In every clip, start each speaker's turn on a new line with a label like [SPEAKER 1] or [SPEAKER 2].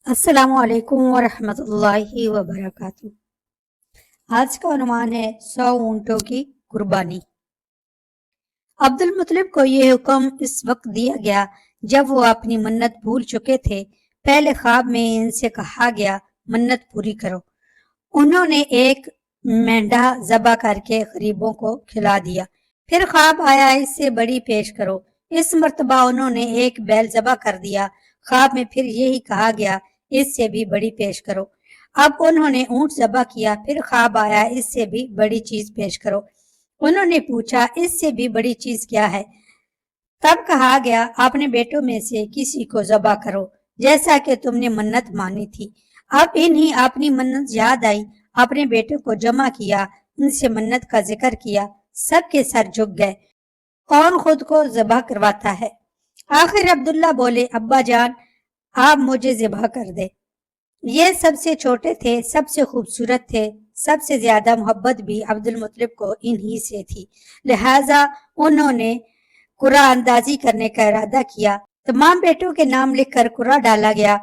[SPEAKER 1] अस्सलामु अलैकुम वरहमतुल्लाहि वबरकातुहू। आज का उन्वान है 100 ऊँटों की कुर्बानी। अब्दुल मुत्तलिब को यह हुक्म इस वक्त दिया गया जब वो अपनी मन्नत भूल चुके थे। पहले ख्वाब में इनसे कहा गया मन्नत पूरी करो। उन्होंने एक मेंढा ज़बह करके गरीबों को खिला दिया। फिर ख्वाब आया इससे बड़ी पेश करो। इस मर्तबा उन्होंने एक बैल ज़बह कर दिया। ख्वाब में फिर यही कहा गया इससे भी बड़ी पेश करो। अब उन्होंने ऊंट ज़बह किया। फिर ख्वाब आया इससे भी बड़ी चीज पेश करो। उन्होंने पूछा इससे भी बड़ी चीज क्या है? तब कहा गया अपने बेटों में से किसी को ज़बह करो जैसा कि तुमने मन्नत मानी थी। अब इन्हीं अपनी मन्नत याद आई, अपने बेटों को जमा किया, उनसे मन्नत का जिक्र किया। सबके सर झुक गए। कौन खुद को ज़बह करवाता है? आखिर अब्दुल्ला बोले, अब्बा जान आप मुझे ज़बह कर दे। ये सबसे छोटे थे, सबसे खूबसूरत थे, सबसे ज्यादा मोहब्बत भी अब्दुल मुत्तलिब को इन्हीं से थी। लिहाजा उन्होंने कुरा अंदाजी करने का इरादा किया। तमाम बेटों के नाम लिखकर कुरा डाला गया।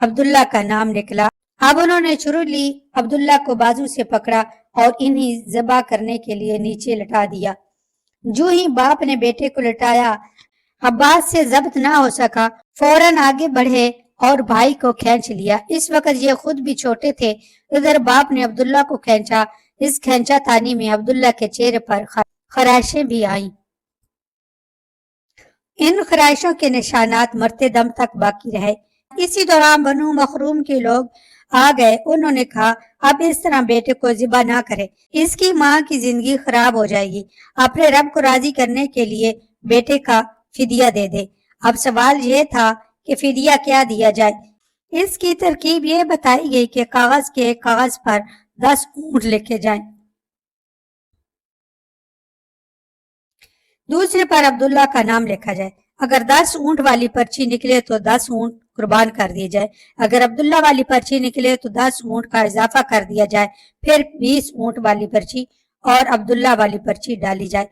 [SPEAKER 1] अब्दुल्ला का नाम निकला। अब उन्होंने छुरी ली, अब्दुल्ला को बाजू से पकड़ा और इन्हीं ज़बह करने के लिए नीचे लटा दिया। जो ही बाप ने बेटे को लटाया, अब्बास से जब्त ना हो सका, फौरन आगे बढ़े और भाई को खींच लिया। इस वक्त ये खुद भी छोटे थे। इधर बाप ने अब्दुल्ला को खींचा। इस खींचा तानी में अब्दुल्ला के चेहरे पर खराइशें भी आईं। इन खराइशों के निशानात मरते दम तक बाकी रहे। इसी दौरान बनु मखरूम के लोग आ गए। उन्होंने कहा अब इस तरह बेटे को ज़िबा ना करे, इसकी माँ की जिंदगी खराब हो जाएगी। अपने रब को राजी करने के लिए बेटे का फिदिया दे दे। अब सवाल यह था कि फिदिया क्या दिया जाए। इसकी तरकीब ये बताई गई कि कागज पर 10 ऊंट लिखे जाएं। दूसरे पर अब्दुल्ला का नाम लिखा जाए। अगर 10 ऊंट वाली पर्ची निकले तो 10 ऊंट कुर्बान कर दिए जाए। अगर अब्दुल्ला वाली पर्ची निकले तो 10 ऊंट का इजाफा कर दिया जाए। फिर 20 ऊंट वाली पर्ची और अब्दुल्ला वाली पर्ची डाली जाए।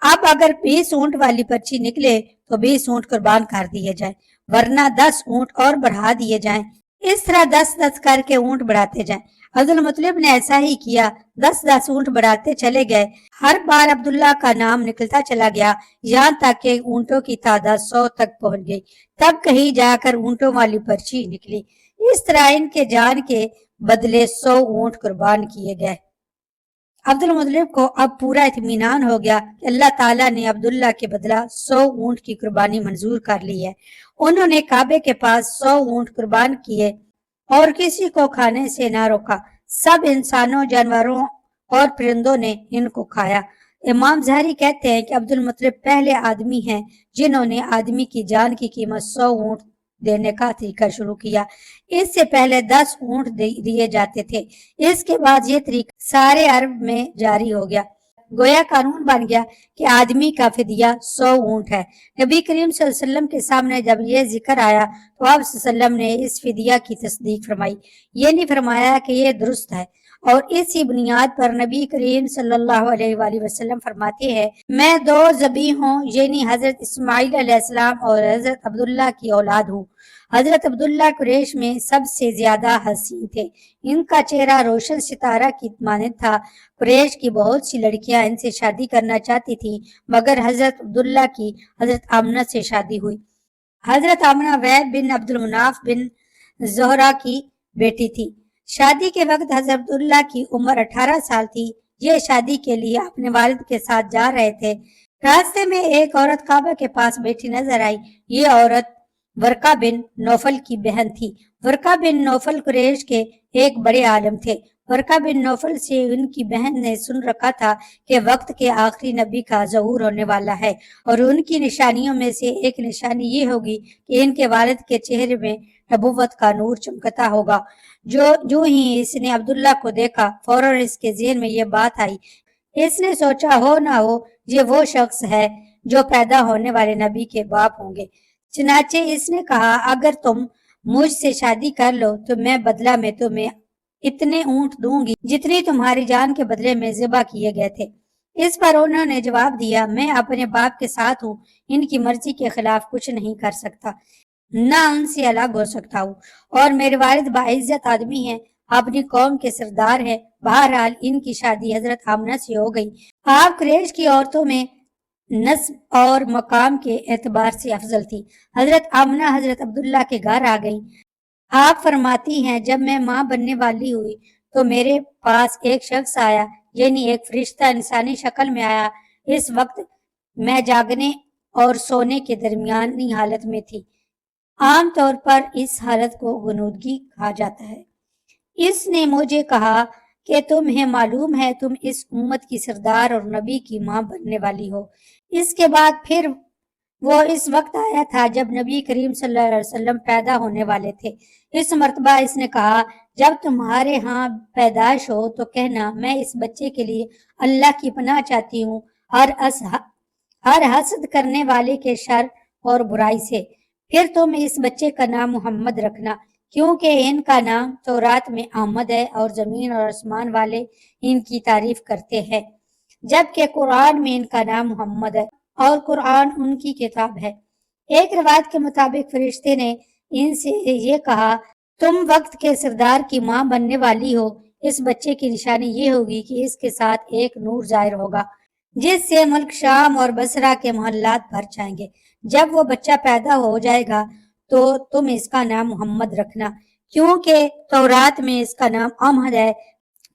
[SPEAKER 1] अब अगर 20 ऊंट वाली पर्ची निकले तो 20 ऊंट कुर्बान कर दिए जाए, वरना 10 ऊंट और बढ़ा दिए जाएं। इस तरह 10-10 करके ऊंट बढ़ाते जाएं। अब्दुल मुत्तलिब ने ऐसा ही किया। 10-10 ऊंट बढ़ाते चले गए। हर बार अब्दुल्ला का नाम निकलता चला गया, यहाँ तक कि ऊंटों की तादाद 100 तक पहुंच गई। तब कहीं जाकर ऊंटों वाली पर्ची निकली। इस तरह इनके जान के बदले 100 ऊंट कुर्बान किए गए। अब्दुल मुत्तलिब को अब पूरा इत्मीनान हो गया कि अल्लाह ताला ने अब्दुल्ला के बदला 100 ऊंट की कुर्बानी मंजूर कर ली है। उन्होंने काबे के पास 100 ऊंट कुर्बान किए और किसी को खाने से ना रोका। सब इंसानों, जानवरों और परिंदों ने इनको खाया। इमाम ज़हरी कहते हैं कि अब्दुल मुत्तलिब पहले आदमी हैं जिन्होंने आदमी की जान की कीमत 100 ऊंट देने का तरीका शुरू किया। इससे पहले 10 ऊंट दिए जाते थे। इसके बाद ये तरीका सारे अरब में जारी हो गया। गोया कानून बन गया कि आदमी का फिदिया 100 ऊंट है। नबी करीम सल्लल्लाहु अलैहि वसल्लम के सामने जब ये जिक्र आया तो आप वसल्लम ने इस फिदिया की तस्दीक फरमाई। ये नहीं फरमाया कि ये दुरुस्त है, और इसी बुनियाद पर नबी करीम सल्लल्लाहु अलैहि वसल्लम फरमाते हैं, मैं 2 ज़बी हूँ, यानी हजरत इस्माइल अलैहिस्सलाम और हजरत अब्दुल्ला की औलाद हूँ। हजरत अब्दुल्ला कुरैश में सबसे ज्यादा हसीन थे। इनका चेहरा रोशन सितारा की मानद था। कुरैश की बहुत सी लड़कियां इनसे शादी करना चाहती थी, मगर हजरत अब्दुल्ला की हजरत आमना से शादी हुई। हजरत आमना वैब बिन अब्दुल मुनाफ बिन जोहरा की बेटी थी। शादी के वक्त हजरत अब्दुल्ला की उम्र 18 साल थी। ये शादी के लिए अपने वालिद के साथ जा रहे थे। रास्ते में एक औरत काबा के पास बैठी नजर आई। ये औरत वर्का बिन नौफल की बहन थी। वर्का बिन नौफल कुरैश के एक बड़े आलम थे। वर्का बिन नौफल से उनकी बहन ने सुन रखा था कि वक्त के आखिरी नबी का ज़हूर होने वाला है, और उनकी निशानियों में से एक निशानी ये होगी कि इनके वालिद के चेहरे में नबूवत का नूर चमकता होगा। जो ही इसने अब्दुल्ला को देखा, फौरन इसके ज़हन में ये बात आई। इसने सोचा हो ना हो ये वो शख्स है जो पैदा होने वाले नबी के बाप होंगे। चुनाचे इसने कहा, अगर तुम मुझसे शादी कर लो तो मैं बदला में तुम्हें इतने ऊंट दूंगी जितनी तुम्हारी जान के बदले में ज़िबा किए गए थे। इस पर उन्होंने जवाब दिया, मैं अपने बाप के साथ हूँ, इनकी मर्जी के खिलाफ कुछ नहीं कर सकता। نہ ان سے الگ ہو سکتا ہوں، اور میرے والد باعزت آدمی ہیں، اپنی قوم کے سردار ہیں۔ بہرحال ان کی شادی حضرت آمنہ سے ہو گئی۔ آپ قریش کی عورتوں میں نسب اور مقام کے اعتبار سے افضل تھی۔ حضرت آمنہ حضرت عبداللہ کے گھر آ گئی۔ آپ فرماتی ہیں جب میں ماں بننے والی ہوئی تو میرے پاس ایک شخص آیا، یعنی ایک فرشتہ انسانی شکل میں آیا۔ اس وقت میں جاگنے اور سونے کے درمیانی حالت میں تھی۔ عام طور پر اس حالت کو غنودگی کہا جاتا ہے۔ اس نے مجھے کہا کہ تمہیں معلوم ہے تم اس امت کی سردار اور نبی کی ماں بننے والی ہو۔ اس کے بعد پھر وہ اس وقت آیا تھا جب نبی کریم صلی اللہ علیہ وسلم پیدا ہونے والے تھے۔ اس مرتبہ اس نے کہا جب تمہارے ہاں پیدائش ہو تو کہنا میں اس بچے کے لیے اللہ کی پناہ چاہتی ہوں ہر حسد کرنے والے کے شر اور برائی سے۔ پھر تم اس بچے کا نام محمد رکھنا، کیونکہ ان کا نام تورات میں آمد ہے اور زمین اور آسمان والے ان کی تعریف کرتے ہیں، جبکہ قرآن میں ان کا نام محمد ہے اور قرآن ان کی کتاب ہے۔ ایک روایت کے مطابق فرشتے نے ان سے یہ کہا تم وقت کے سردار کی ماں بننے والی ہو۔ اس بچے کی نشانی یہ ہوگی کہ اس کے ساتھ ایک نور ظاہر ہوگا جس سے ملک شام اور بصرہ کے محلات بھر جائیں گے۔ جب وہ بچہ پیدا ہو جائے گا تو تم اس کا نام محمد رکھنا، کیونکہ تورات میں اس کا نام احمد ہے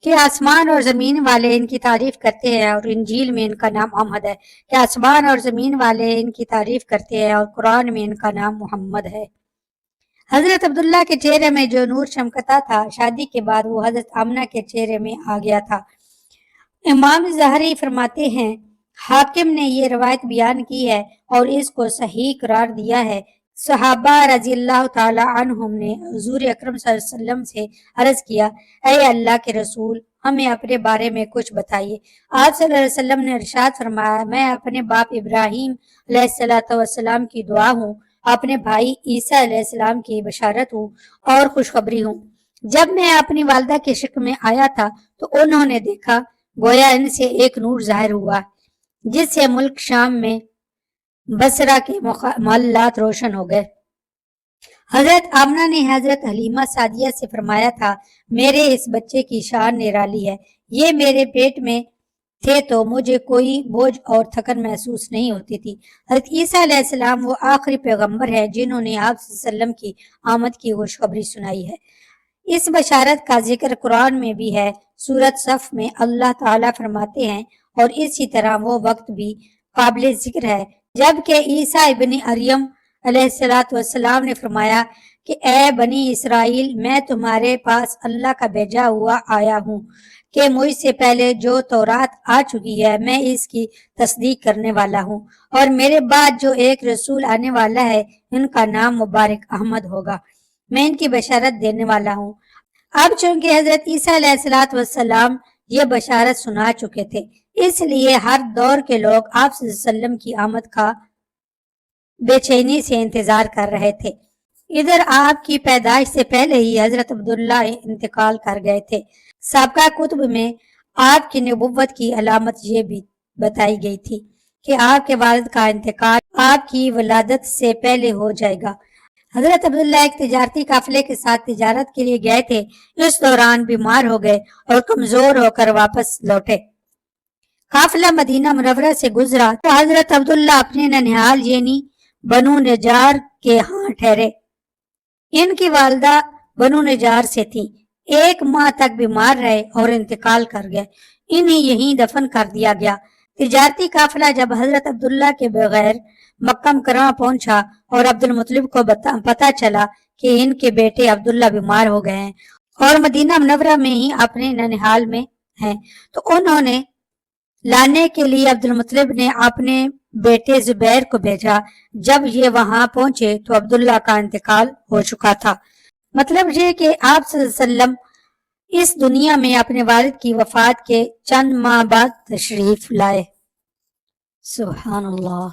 [SPEAKER 1] کہ آسمان اور زمین والے ان کی تعریف کرتے ہیں، اور انجیل میں ان کا نام احمد ہے کہ آسمان اور زمین والے ان کی تعریف کرتے ہیں، اور قرآن میں ان کا نام محمد ہے۔ حضرت عبداللہ کے چہرے میں جو نور چمکتا تھا شادی کے بعد وہ حضرت آمنہ کے چہرے میں آ گیا تھا۔ امام ظاہری فرماتے ہیں حاکم نے یہ روایت بیان کی ہے اور اس کو صحیح قرار دیا ہے۔ صحابہ رضی اللہ تعالی عنہم نے حضور اکرم صلی اللہ علیہ وسلم سے عرض کیا اے اللہ کے رسول ہمیں اپنے بارے میں کچھ بتائیے۔ آپ صلی اللہ علیہ وسلم نے ارشاد فرمایا میں اپنے باپ ابراہیم علیہ السلام کی دعا ہوں، اپنے بھائی عیسیٰ علیہ السلام کی بشارت ہوں اور خوشخبری ہوں۔ جب میں اپنی والدہ کے شک میں آیا تھا تو انہوں نے دیکھا گویا ان سے ایک نور ظاہر ہوا جس سے ملک شام میں بصرہ کے محلات روشن ہو گئے۔ حضرت آمنہ نے حضرت حلیمہ سعدیہ سے فرمایا تھا میرے اس بچے کی شان نرالی ہے، یہ میرے پیٹ میں تھے تو مجھے کوئی بوجھ اور تھکن محسوس نہیں ہوتی تھی۔ حضرت عیسیٰ علیہ السلام وہ آخری پیغمبر ہیں جنہوں نے آپ صلی اللہ علیہ وسلم کی آمد کی خوشخبری سنائی ہے۔ اس بشارت کا ذکر قرآن میں بھی ہے۔ سورۃ صف میں اللہ تعالیٰ فرماتے ہیں اور اسی طرح وہ وقت بھی قابل ذکر ہے جبکہ عیسیٰ ابن مریم علیہ السلام نے فرمایا کہ اے بنی اسرائیل میں تمہارے پاس اللہ کا بھیجا ہوا آیا ہوں کہ مجھ سے پہلے جو تورات آ چکی ہے میں اس کی تصدیق کرنے والا ہوں، اور میرے بعد جو ایک رسول آنے والا ہے ان کا نام مبارک احمد ہوگا، میں ان کی بشارت دینے والا ہوں۔ اب چونکہ حضرت عیسیٰ علیہ السلام یہ بشارت سنا چکے تھے اس لیے ہر دور کے لوگ آپ صلی اللہ علیہ وسلم کی آمد کا بے چینی سے انتظار کر رہے تھے۔ ادھر آپ کی پیدائش سے پہلے ہی حضرت عبداللہ انتقال کر گئے تھے۔ سابقہ کتب میں آپ کی نبوت کی علامت یہ بھی بتائی گئی تھی کہ آپ کے والد کا انتقال آپ کی ولادت سے پہلے ہو جائے گا۔ حضرت عبداللہ ایک تجارتی قافلے کے ساتھ تجارت کے لیے گئے تھے، اس دوران بیمار ہو گئے اور کمزور ہو کر واپس لوٹے۔ قافلہ مدینہ منورہ سے گزرا تو حضرت عبداللہ اپنے ننھیال یعنی بنو نجار کے ہاں ٹھہرے۔ ان کی والدہ بنو نجار سے تھی، ایک ماہ تک بیمار رہے اور انتقال کر گئے، انہیں یہیں دفن کر دیا گیا۔ تجارتی قافلہ جب حضرت عبداللہ کے بغیر مکہ مکرمہ پہنچا اور عبد المطلب کو پتا چلا کہ ان کے بیٹے عبداللہ بیمار ہو گئے ہیں اور مدینہ منورہ میں ہی اپنے ننھیال میں ہیں تو انہوں نے لانے کے لیے عبد المطلب نے اپنے بیٹے زبیر کو بھیجا۔ جب یہ وہاں پہنچے تو عبداللہ کا انتقال ہو چکا تھا۔ مطلب یہ کہ آپ صلی اللہ علیہ وسلم اس دنیا میں اپنے والد کی وفات کے چند ماہ بعد تشریف لائے۔ سبحان اللہ۔